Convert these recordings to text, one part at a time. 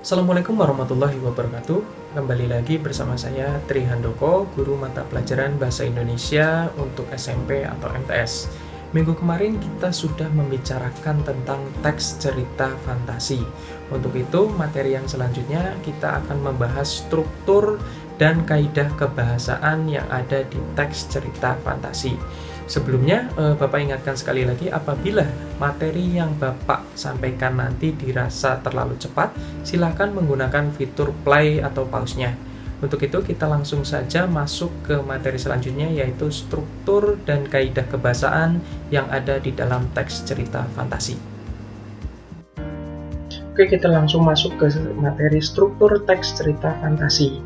Assalamualaikum warahmatullahi wabarakatuh. Kembali lagi bersama saya Tri Handoko, guru mata pelajaran Bahasa Indonesia untuk SMP atau MTS. Minggu kemarin kita sudah membicarakan tentang teks cerita fantasi. Untuk itu, materi yang selanjutnya kita akan membahas struktur dan kaidah kebahasaan yang ada di teks cerita fantasi. Sebelumnya, Bapak ingatkan sekali lagi, apabila materi yang Bapak sampaikan nanti dirasa terlalu cepat, silakan menggunakan fitur play atau pause-nya. Untuk itu, kita langsung saja masuk ke materi selanjutnya, yaitu struktur dan kaidah kebahasaan yang ada di dalam teks cerita fantasi. Oke, kita langsung masuk ke materi struktur teks cerita fantasi,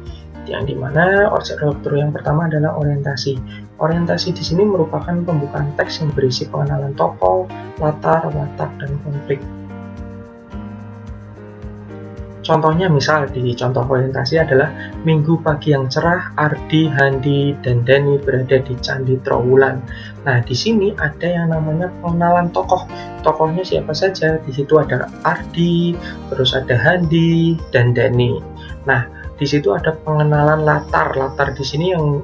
yang dimana struktur yang pertama adalah orientasi. Orientasi di sini merupakan pembukaan teks yang berisi pengenalan tokoh, latar, watak, dan konflik. Contohnya misal di contoh orientasi adalah minggu pagi yang cerah, Ardi, Handi, dan Dani berada di Candi Trowulan. Nah, di sini ada yang namanya pengenalan tokoh. Tokohnya siapa saja? Di situ ada Ardi, terus ada Handi, dan Dani. Nah, di situ ada pengenalan latar. Latar di sini yang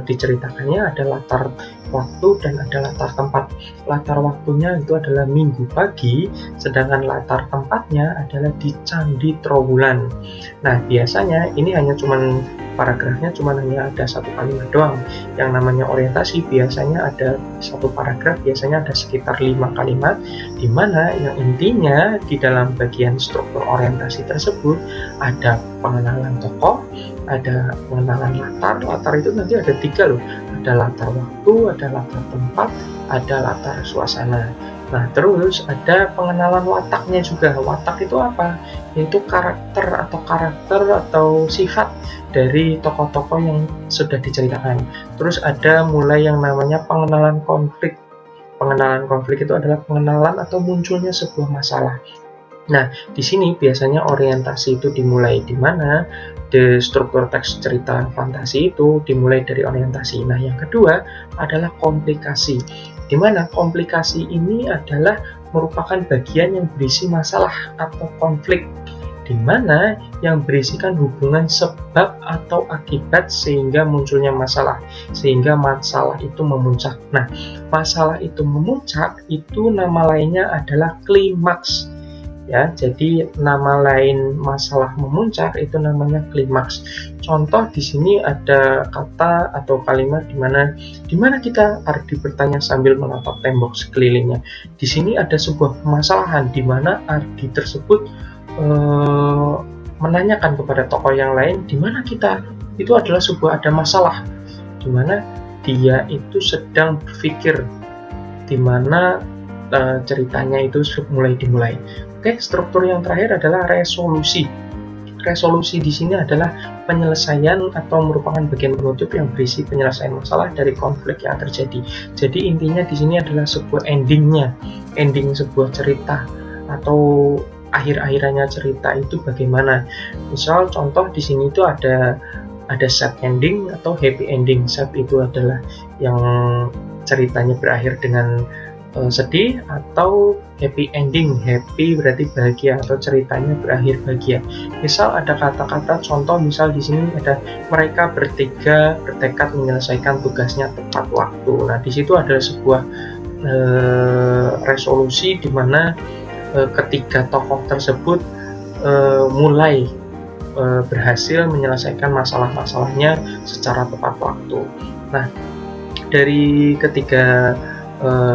diceritakannya ada latar waktu dan ada latar tempat. Latar waktunya itu adalah minggu pagi, sedangkan latar tempatnya adalah di Candi Trowulan. Nah, biasanya ini hanya paragrafnya hanya ada satu kalimat doang. Yang namanya orientasi biasanya ada satu paragraf, biasanya ada sekitar 5 kalimat, di mana yang intinya di dalam bagian struktur orientasi tersebut ada pengenalan tokoh, ada pengenalan latar. Latar itu nanti ada 3 loh, ada latar waktu, ada latar tempat, ada latar suasana. Nah, terus ada pengenalan wataknya juga. Watak itu apa? Yaitu karakter atau sifat dari tokoh-tokoh yang sudah diceritakan. Terus ada mulai yang namanya pengenalan konflik. Pengenalan konflik itu adalah pengenalan atau munculnya sebuah masalah. Nah, di sini biasanya orientasi itu dimulai di mana the struktur teks cerita fantasi itu dimulai dari orientasi. Nah, yang kedua adalah komplikasi, di mana komplikasi ini adalah merupakan bagian yang berisi masalah atau konflik, di mana yang berisikan hubungan sebab atau akibat sehingga munculnya masalah, sehingga masalah itu memuncak. Nah, masalah itu memuncak itu nama lainnya adalah klimaks. Ya, jadi nama lain masalah memuncak itu namanya klimaks. Contoh di sini ada kata atau kalimat di mana kita Ardi bertanya sambil menatap tembok sekelilingnya. Di sini ada sebuah permasalahan di mana Ardi tersebut menanyakan kepada tokoh yang lain di mana kita itu adalah ada masalah, di mana dia itu sedang berpikir, di mana ceritanya itu dimulai. Oke, struktur yang terakhir adalah resolusi. Resolusi di sini adalah penyelesaian atau merupakan bagian penutup yang berisi penyelesaian masalah dari konflik yang terjadi. Jadi intinya di sini adalah sebuah ending sebuah cerita atau akhir-akhirannya cerita itu bagaimana. Misal contoh di sini itu ada sad ending atau happy ending. Sad itu adalah yang ceritanya berakhir dengan sedih, atau happy ending. Happy berarti bahagia atau ceritanya berakhir bahagia. Misal ada kata-kata contoh, misal di sini ada mereka bertiga bertekad menyelesaikan tugasnya tepat waktu. Nah, di situ ada sebuah resolusi di mana ketiga tokoh tersebut mulai berhasil menyelesaikan masalah-masalahnya secara tepat waktu. Nah, dari ketiga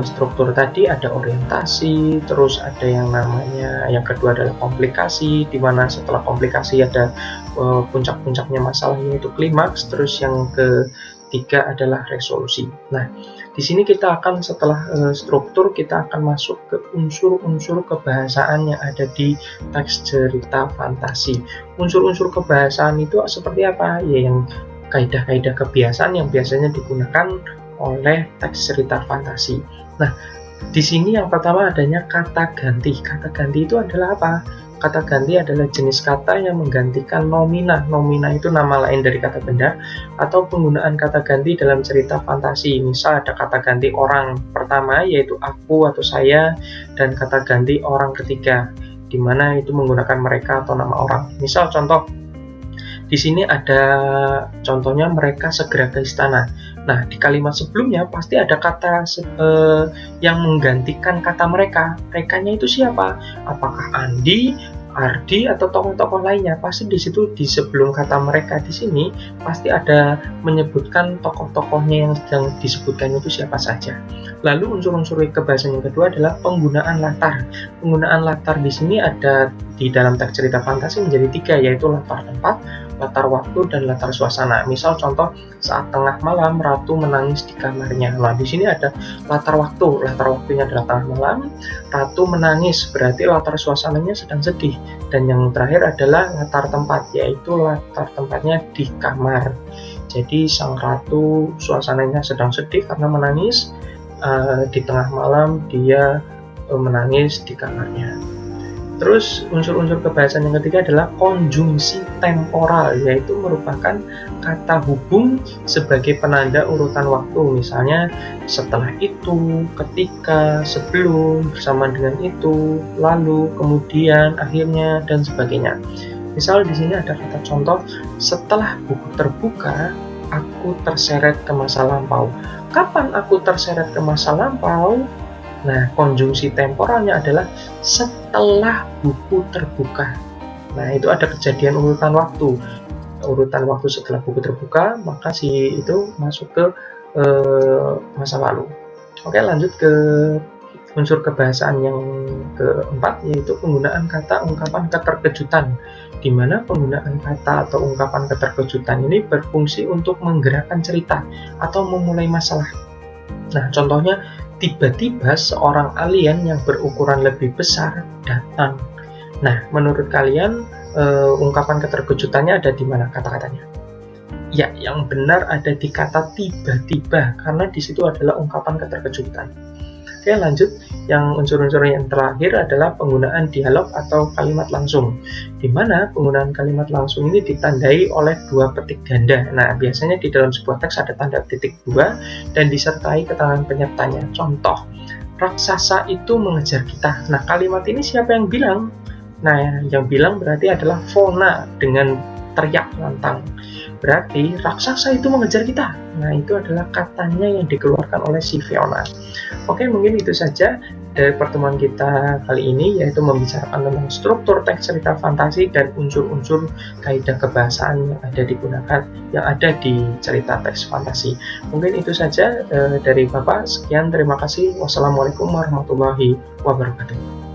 struktur tadi ada orientasi, terus ada yang kedua adalah komplikasi, di mana setelah komplikasi ada puncak-puncaknya masalahnya itu klimaks, terus yang ketiga adalah resolusi. Nah, di sini kita akan setelah struktur kita akan masuk ke unsur-unsur kebahasaan yang ada di teks cerita fantasi. Unsur-unsur kebahasaan itu seperti apa? Ya, yang kaidah-kaidah kebiasaan yang biasanya digunakan oleh teks cerita fantasi. Nah, di sini yang pertama adanya kata ganti. Kata ganti itu adalah apa? Kata ganti adalah jenis kata yang menggantikan nomina. Nomina itu nama lain dari kata benda, atau penggunaan kata ganti dalam cerita fantasi. Misal ada kata ganti orang pertama yaitu aku atau saya, dan kata ganti orang ketiga di mana itu menggunakan mereka atau nama orang. Misal contoh, di sini ada contohnya mereka segera ke istana. Nah, di kalimat sebelumnya pasti ada kata yang menggantikan kata mereka. Merekanya itu siapa? Apakah Andi, Ardi, atau tokoh-tokoh lainnya? Pasti di situ di sebelum kata mereka di sini pasti ada menyebutkan tokoh-tokohnya yang sedang disebutkan itu siapa saja. Lalu unsur-unsur kebahasaan yang kedua adalah penggunaan latar. Penggunaan latar di sini ada di dalam teks cerita fantasi menjadi 3, yaitu latar tempat, latar waktu, dan latar suasana. Misal contoh, saat tengah malam Ratu menangis di kamarnya. Nah, di sini ada latar waktu. Latar waktunya adalah tengah malam, Ratu menangis, berarti latar suasananya sedang sedih. Dan yang terakhir adalah latar tempat, yaitu latar tempatnya di kamar. Jadi sang Ratu suasananya sedang sedih karena menangis. Di tengah malam dia menangis di kamarnya. Terus unsur-unsur kebahasaan yang ketiga adalah konjungsi temporal, yaitu merupakan kata hubung sebagai penanda urutan waktu. Misalnya setelah itu, ketika, sebelum, bersama dengan itu, lalu, kemudian, akhirnya, dan sebagainya. Misal di sini ada kata contoh, setelah buku terbuka, aku terseret ke masa lampau. Kapan aku terseret ke masa lampau? Nah, konjungsi temporalnya adalah setelah buku terbuka. Nah, itu ada kejadian urutan waktu. Urutan waktu setelah buku terbuka, maka si itu masuk ke masa lalu. Oke, lanjut ke unsur kebahasaan yang keempat, yaitu penggunaan kata ungkapan keterkejutan, di mana penggunaan kata atau ungkapan keterkejutan ini berfungsi untuk menggerakkan cerita atau memulai masalah. Nah, contohnya, tiba-tiba seorang alien yang berukuran lebih besar datang. Nah, menurut kalian ungkapan keterkejutannya ada di mana kata-katanya? Ya, yang benar ada di kata tiba-tiba, karena di situ adalah ungkapan keterkejutan. Oke, lanjut. Yang unsur-unsur yang terakhir adalah penggunaan dialog atau kalimat langsung, di mana penggunaan kalimat langsung ini ditandai oleh 2 petik ganda. Nah, biasanya di dalam sebuah teks ada tanda titik 2 dan disertai keterangan penyertanya. Contoh, raksasa itu mengejar kita. Nah, kalimat ini siapa yang bilang? Nah, yang bilang berarti adalah Fona dengan teriak lantang. Berarti raksasa itu mengejar kita. Nah, itu adalah katanya yang dikeluarkan oleh si Fiona. Oke, mungkin itu saja dari pertemuan kita kali ini, yaitu membicarakan tentang struktur teks cerita fantasi dan unsur-unsur kaidah kebahasaan yang ada di cerita teks fantasi. Mungkin itu saja dari Bapak. Sekian, terima kasih. Wassalamualaikum warahmatullahi wabarakatuh.